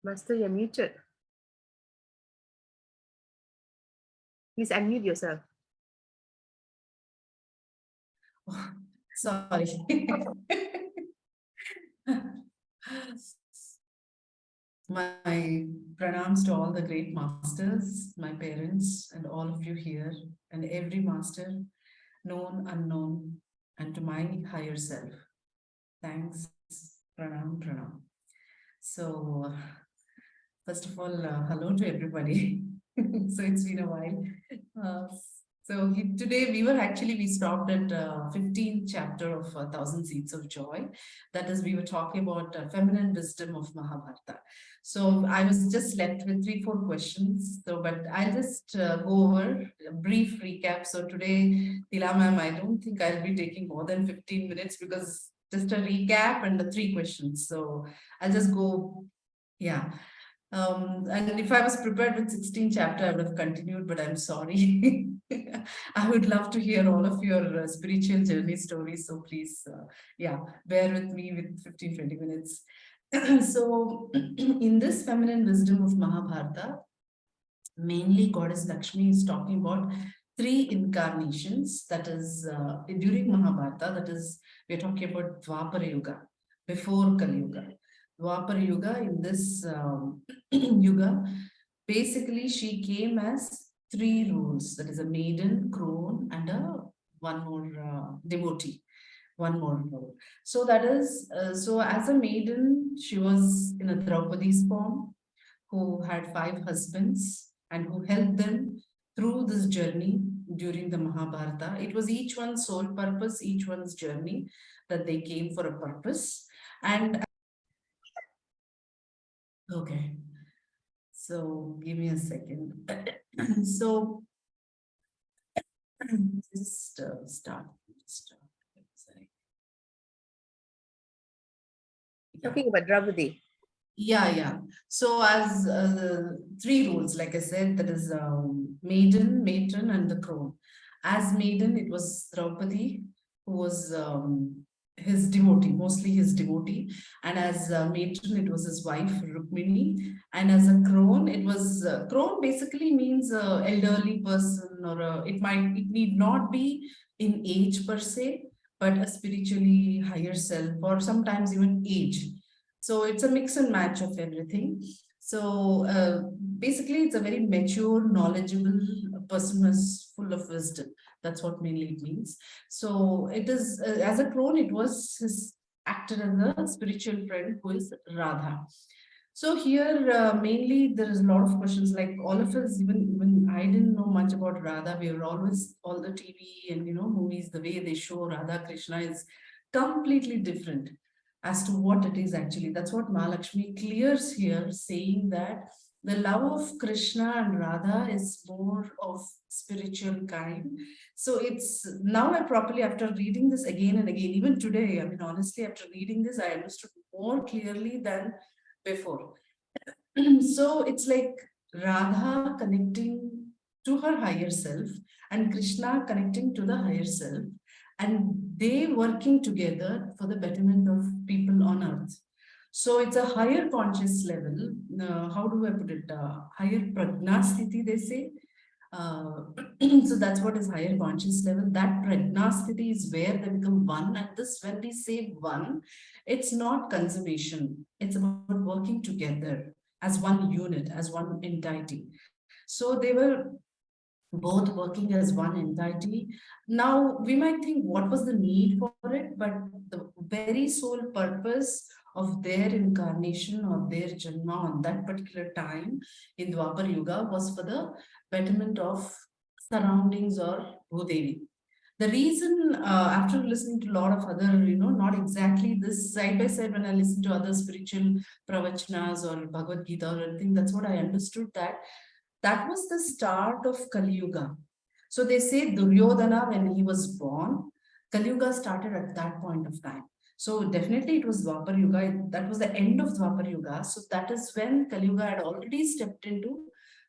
Master, you're muted. Please unmute yourself. Oh, sorry. My pranams to all the great masters, my parents, and all of you here, and every master, known, unknown, and to my higher self. Thanks, pranam, pranam. So, first of all, hello to everybody. So it's been a while. Uh, Today we stopped at 15th chapter of Thousand Seeds of Joy. That is, we were talking about feminine wisdom of Mahabharata. So I was just left with 3, 4 questions. But I'll just go over a brief recap. So today, Tila ma'am, I don't think I'll be taking more than 15 minutes because just a recap and the 3 questions. So I'll just go, yeah. And if I was prepared with 16 chapter, I would have continued, but I'm sorry. I would love to hear all of your spiritual journey stories. So please, yeah, bear with me with 15, 20 minutes. So in this feminine wisdom of Mahabharata, mainly Goddess Lakshmi is talking about 3 incarnations. That is during Mahabharata, that is, we're talking about Dwapara Yuga, before Kali Yuga. Dwapara Yuga, in this Yuga, basically she came as 3 roles. That is a maiden, crone, and a one more devotee. One more role. So that is, so as a maiden, she was in a Draupadi's form, who had 5 husbands and who helped them through this journey during the Mahabharata. It was each one's sole purpose, each one's journey, that they came for a purpose. And okay, so give me a second. So just start. Sorry. Yeah. Talking about Draupadi. Yeah. So as 3 roles, like I said, that is maiden, matron, and the crone. As maiden, it was Draupadi, who was his devotee, mostly his devotee. And as matron, it was his wife, Rukmini. And as a crone, it was crone basically means elderly person, or it need not be in age per se, but a spiritually higher self, or sometimes even age. So it's a mix and match of everything. So basically, it's a very mature, knowledgeable person who is full of wisdom. That's what mainly it means. So it is, as a crone, it was his acted as a spiritual friend who is Radha. So here, mainly there is a lot of questions. Like all of us, even I didn't know much about Radha. We were always all the TV and movies. The way they show Radha Krishna is completely different as to what it is actually. That's what Mahalakshmi clears here, saying that the love of Krishna and Radha is more of spiritual kind. So it's now I properly, after reading this again and again, even today, I mean, honestly, after reading this, I understood more clearly than before. So it's like Radha connecting to her higher self and Krishna connecting to the higher self, and they working together for the betterment of people on earth. So it's a higher conscious level. How do I put it? Higher pragnasthiti, they say. Uh, so that's what is higher conscious level. That pragnasthiti is where they become one. And this, when we say one, it's not consummation. It's about working together as one unit, as one entity. So they were both working as one entity. Now, we might think, what was the need for it? But the very sole purpose of their incarnation or their janma on that particular time in Dwapar Yuga was for the betterment of surroundings or Bhudevi. The reason, after listening to a lot of other, not exactly this side by side, when I listen to other spiritual pravachnas or Bhagavad Gita or anything, that's what I understood, that that was the start of Kali Yuga. So they say Duryodhana, when he was born, Kali Yuga started at that point of time. So definitely it was Dwapar Yuga. That was the end of Dwapar Yuga. So that is when Kali Yuga had already stepped into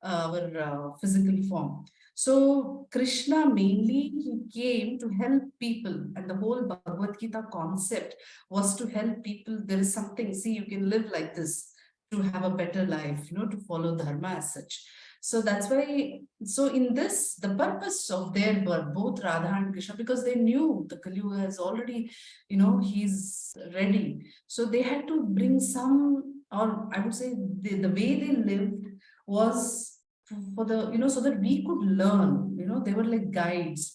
our physical form. So Krishna mainly he came to help people, and the whole Bhagavad Gita concept was to help people. There is something. See, you can live like this. to have a better life, to follow dharma as such. So that's why, so in this, the purpose of their birth, both Radha and Krishna, because they knew the Kali Yuga is already, he's ready. So they had to bring some, or I would say the way they lived was for the, so that we could learn, they were like guides,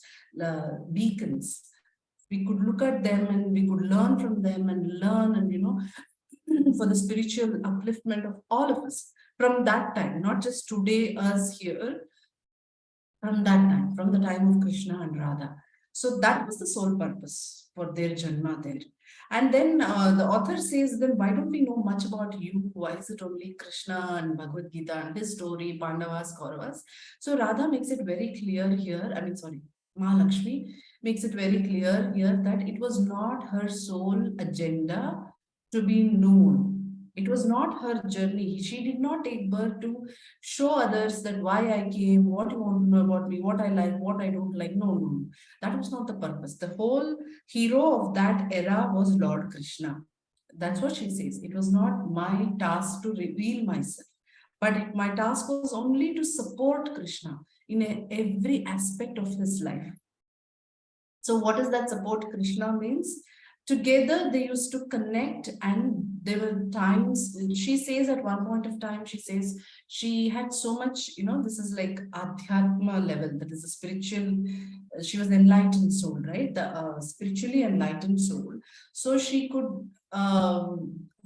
beacons. We could look at them and we could learn from them and learn and, for the spiritual upliftment of all of us from that time, not just today, us here, from that time, from the time of Krishna and Radha. So that was the sole purpose for their Janma there. And then the author says, then why don't we know much about you? Why is it only Krishna and Bhagavad Gita and his story, Pandavas, Kauravas? So Radha makes it very clear here, Mahalakshmi makes it very clear here that it was not her sole agenda to be known. It was not her journey. She did not take birth to show others that why I came, what you want to know about me, what I like, what I don't like. No, no, no. That was not the purpose. The whole hero of that era was Lord Krishna. That's what she says. It was not my task to reveal myself, but my task was only to support Krishna in every aspect of his life. So what does that support Krishna means? Together they used to connect, and there were times, she says at one point of time, she says she had so much, this is like Adhyatma level, that is a spiritual, she was enlightened soul, right? The spiritually enlightened soul. So she could help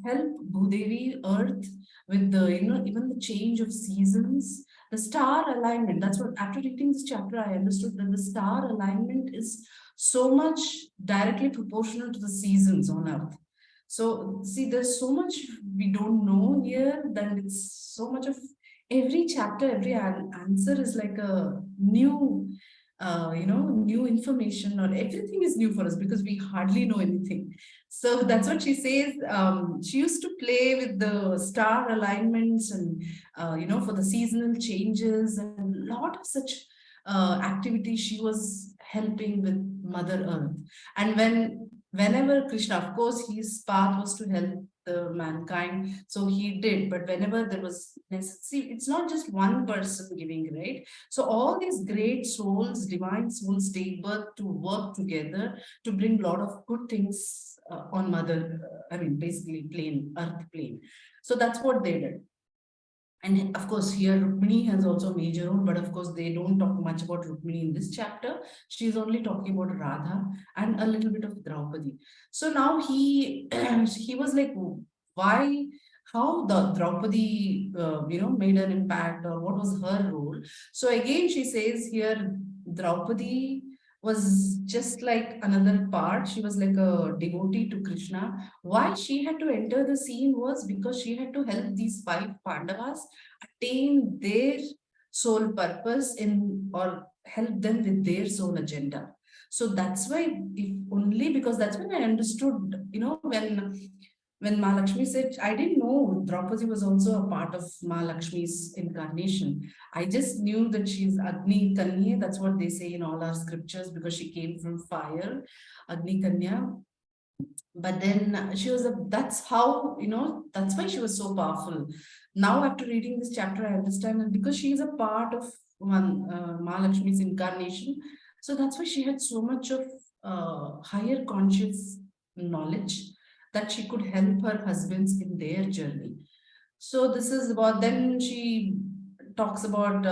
Bhudevi, earth, with the, even the change of seasons, the star alignment. That's what, after reading this chapter, I understood that the star alignment is so much directly proportional to the seasons on earth. So see, there's so much we don't know here, that it's so much of every chapter, every answer is like a new, new information, or everything is new for us because we hardly know anything. So that's what she says. She used to play with the star alignments and, for the seasonal changes, and a lot of such activities she was helping with Mother Earth. And whenever Krishna, of course, his path was to help the mankind, so he did. But whenever there was necessity, it's not just one person giving, right? So all these great souls, divine souls, take birth to work together to bring a lot of good things on Mother, basically plane, Earth plane. So that's what they did. And of course, here Rukmini has also a major role, but of course, they don't talk much about Rukmini in this chapter. She's only talking about Radha and a little bit of Draupadi. So now he he was like, why, how the Draupadi, made an impact, or what was her role? So again, she says here, Draupadi was just like another part. She was like a devotee to Krishna. Why she had to enter the scene was because she had to help these five Pandavas attain their soul purpose in, or help them with their soul agenda. So that's why, if only because that's when I understood, when Mahalakshmi said, I didn't know Draupadi was also a part of Mahalakshmi's incarnation. I just knew that she's Agni Kanya. That's what they say in all our scriptures, because she came from fire, Agni Kanya. But then she was that's how, that's why she was so powerful. Now, after reading this chapter, I understand that because she is a part of one Mahalakshmi's incarnation. So that's why she had so much of higher conscious knowledge, that she could help her husbands in their journey. So this is about, then she talks about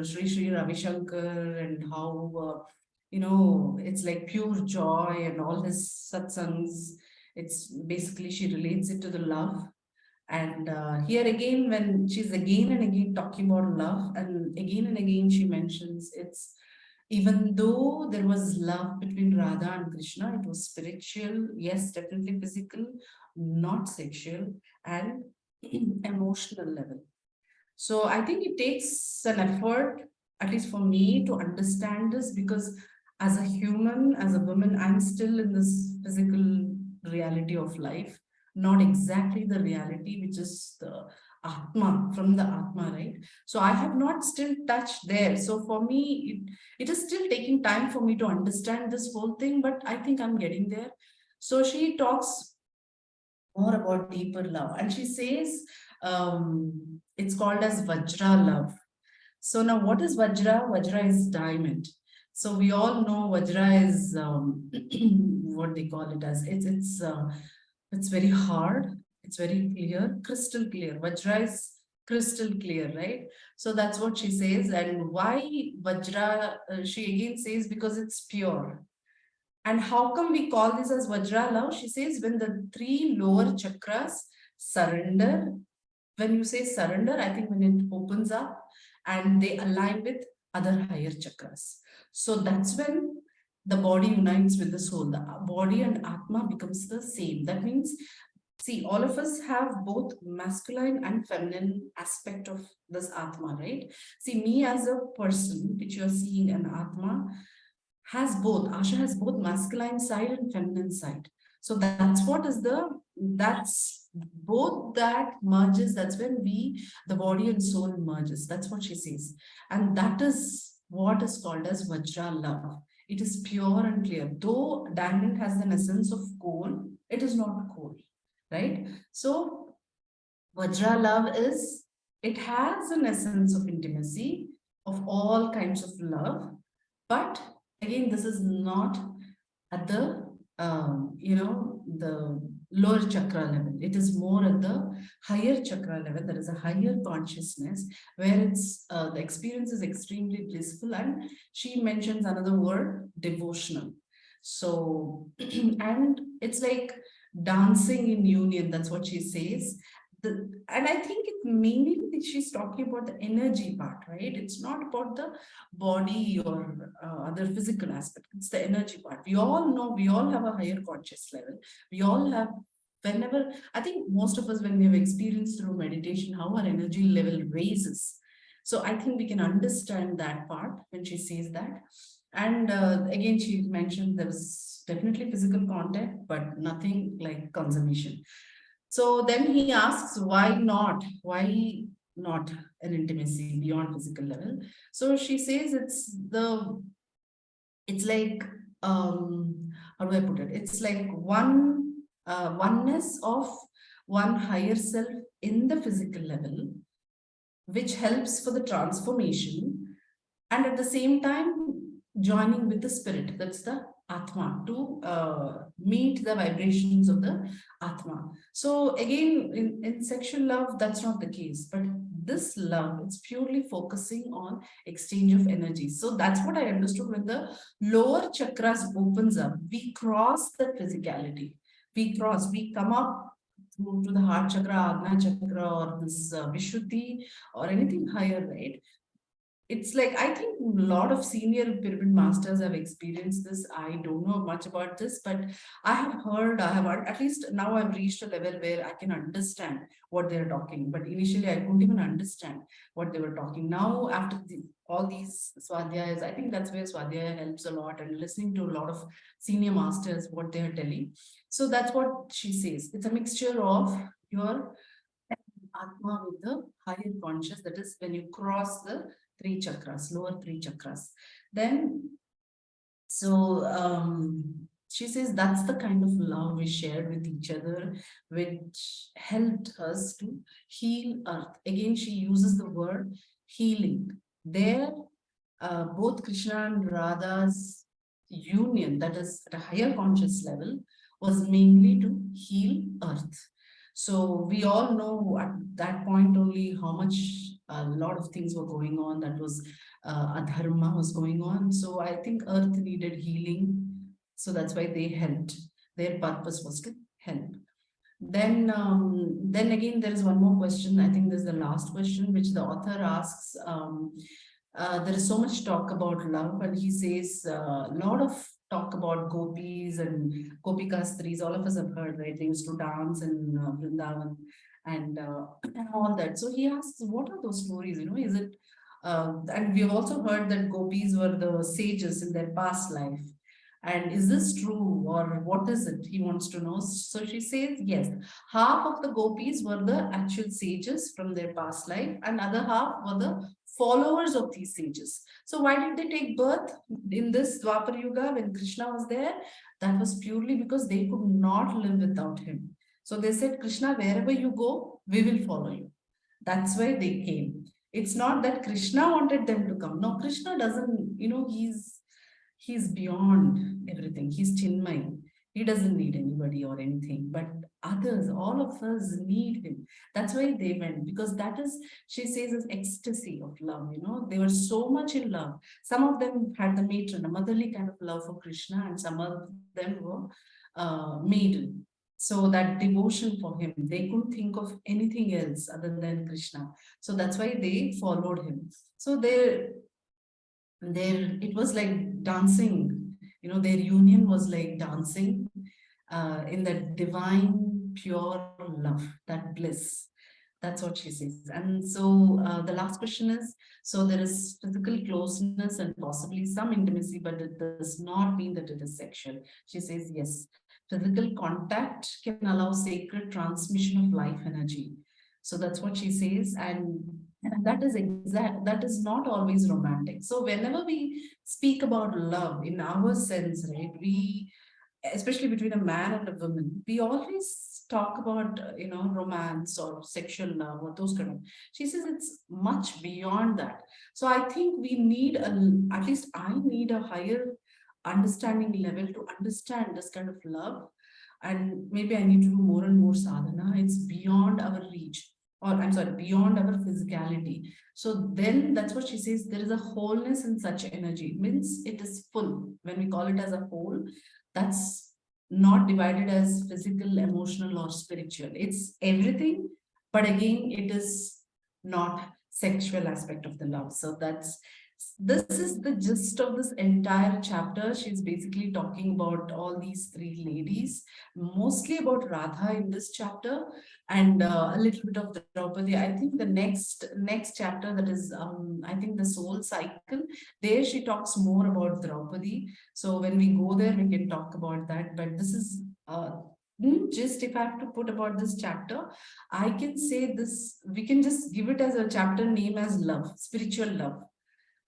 Sri Ravi Shankar, and how, it's like pure joy and all his satsangs. It's basically, she relates it to the love. And here again, when she's again and again talking about love, and again she mentions, it's, even though there was love between Radha and Krishna, it was spiritual, yes, definitely physical, not sexual, and emotional level. So I think it takes an effort, at least for me, to understand this, because as a human, as a woman, I'm still in this physical reality of life, not exactly the reality, which is the Atma, from the Atma, right? So I have not still touched there. So for me, it is still taking time for me to understand this whole thing, but I think I'm getting there. So she talks more about deeper love. And she says, It's called as Vajra love. So now what is Vajra? Vajra is diamond. So we all know Vajra is what they call it as. It's very hard. It's very clear, crystal clear. Vajra is crystal clear, right? So that's what she says. And why Vajra? She again says because it's pure. And how come we call this as Vajra love? She says when the three lower chakras surrender. When you say surrender, I think when it opens up and they align with other higher chakras. So that's when the body unites with the soul. The body and Atma becomes the same. That means, see, all of us have both masculine and feminine aspect of this Atma, right? See, me as a person, which you are seeing an Atma, has both. Asha has both masculine side and feminine side. So that's what is that's both that merges. That's when the body and soul merges. That's what she says. And that is what is called as Vajra love. It is pure and clear. Though diamond has an essence of coal, it is not coal, right? So Vajra love is, it has an essence of intimacy, of all kinds of love, but again, this is not at the the lower chakra level. It is more at the higher chakra level. There is a higher consciousness where it's the experience is extremely blissful, and she mentions another word, devotional. So and it's like dancing in union. That's what she says. And I think it mainly she's talking about the energy part, right? It's not about the body or other physical aspect. It's the energy part. We all know, we all have a higher conscious level. We all have, whenever, I think most of us, when we have experienced through meditation, how our energy level raises. So I think we can understand that part when she says that. And again, she mentioned there was definitely physical contact, but nothing like consummation. So then he asks, why not? Why not an intimacy beyond physical level? So she says it's like, how do I put it? It's like oneness of one higher self in the physical level, which helps for the transformation, and at the same time joining with the spirit, that's the Atma, to meet the vibrations of the Atma. So again, in sexual love, that's not the case, but this love, it's purely focusing on exchange of energy. So that's what I understood. When the lower chakras opens up, we cross the physicality. We come up to the heart chakra, Agna chakra, or this Vishuddhi, or anything higher, right? It's like, I think a lot of senior pyramid masters have experienced this. I don't know much about this, but I have heard, at least now I've reached a level where I can understand what they're talking. But initially, I couldn't even understand what they were talking. Now, after all these swadhyayas, I think that's where swadhyaya helps a lot, and listening to a lot of senior masters, what they are telling. So that's what she says. It's a mixture of your Atma with the higher conscious, that is when you cross the three chakras, lower three chakras. Then, so she says that's the kind of love we shared with each other, which helped us to heal earth. Again, she uses the word healing. There, both Krishna and Radha's union, that is at a higher conscious level, was mainly to heal earth. So we all know at that point only how much a lot of things were going on. That was adharma was going on. So I think earth needed healing. So that's why they helped. Their purpose was to help. Then again, there is one more question. I think this is the last question, which the author asks. There is so much talk about love, and he says a lot of talk about gopis and gopikastris. All of us have heard, right? They used to dance in Vrindavan and all that. So he asks, what are those stories? Is it? And we've also heard that gopis were the sages in their past life. And is this true, or what is it? He wants to know. So she says, yes, half of the gopis were the actual sages from their past life, and other half were the followers of these sages. So why did they take birth in this Dwapar Yuga when Krishna was there? That was purely because they could not live without him. So they said, Krishna, wherever you go, we will follow you. That's why they came. It's not that Krishna wanted them to come. No, Krishna doesn't, he's beyond everything. He's Chinmay. He doesn't need anybody or anything. But others, all of us need him. That's why they went, because that is, she says, is ecstasy of love. They were so much in love. Some of them had the matron, a motherly kind of love for Krishna, and some of them were maiden. So that devotion for him, they couldn't think of anything else other than Krishna. So that's why they followed him. So there it was like dancing. Their union was like dancing in that divine, pure love, that bliss. That's what she says. And so the last question is, so there is physical closeness and possibly some intimacy, but it does not mean that it is sexual. She says, yes, physical contact can allow sacred transmission of life energy. So that's what she says. And that is not always romantic. So whenever we speak about love in our sense, right, we, especially between a man and a woman, we always talk about romance or sexual love or those kind of. She says it's much beyond that. So I think we need at least I need a higher understanding level to understand this kind of love, and maybe I need to do more and more sadhana. It's beyond our reach, or I'm sorry, beyond our physicality. So then that's what she says. There is a wholeness in such energy. It means it is full. When we call it as a whole, that's not divided as physical, emotional, or spiritual. It's everything, but again, it is not sexual aspect of the love. So this is the gist of this entire chapter. She's basically talking about all these three ladies, mostly about Radha in this chapter, and a little bit of Draupadi. I think the next chapter, that is I think the soul cycle, there she talks more about Draupadi. So when we go there, we can talk about that. But this is just, if I have to put about this chapter, I can say this, we can just give it as a chapter name as love, spiritual love.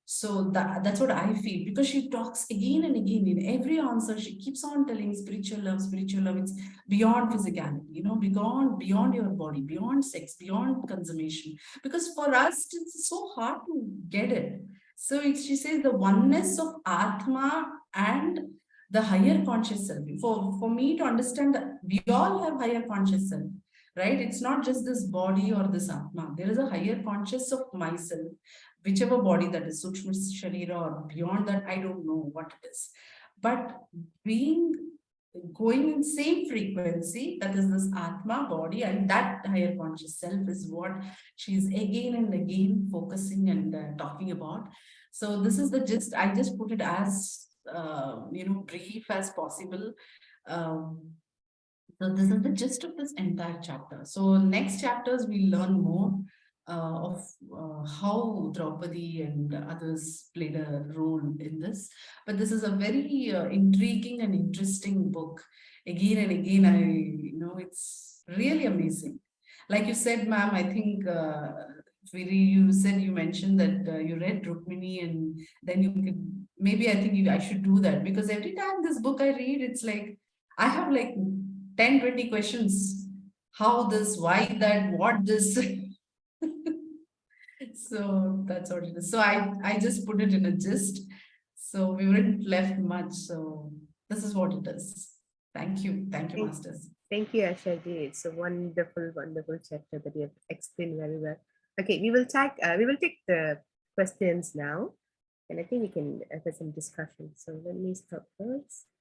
So that's what I feel, because she talks again and again in every answer. She keeps on telling spiritual love, spiritual love. It's beyond physicality, beyond your body, beyond sex, beyond consummation. Because for us, it's so hard to get it. So she says the oneness of Atma and the higher conscious self. For me to understand that we all have higher conscious self, right? It's not just this body or this Atma. There is a higher conscious of myself, whichever body that is, Sukshma Sharira or beyond that, I don't know what it is. But being going in same frequency, that is this Atma body, and that higher conscious self is what she's again and again focusing and talking about. So this is the gist. I just put it as brief as possible. Um, so this is the gist of this entire chapter. So next chapters we learn more of how Draupadi and others played a role in this. But this is a very intriguing and interesting book. Again and again, it's really amazing. Like you said, ma'am, I think you mentioned that you read Rukmini, and then you could, maybe I think I should do that, because every time this book I read, it's like I have like 10, 20 questions. How this, why that, what this. So that's what it is. So I just put it in a gist. So we weren't left much. So this is what it is. Thank you, Thank, masters. thank you, Asha ji. It's a wonderful, wonderful chapter that you have explained very well. Okay, we will take the questions now, and I think we can have some discussion. So let me start first.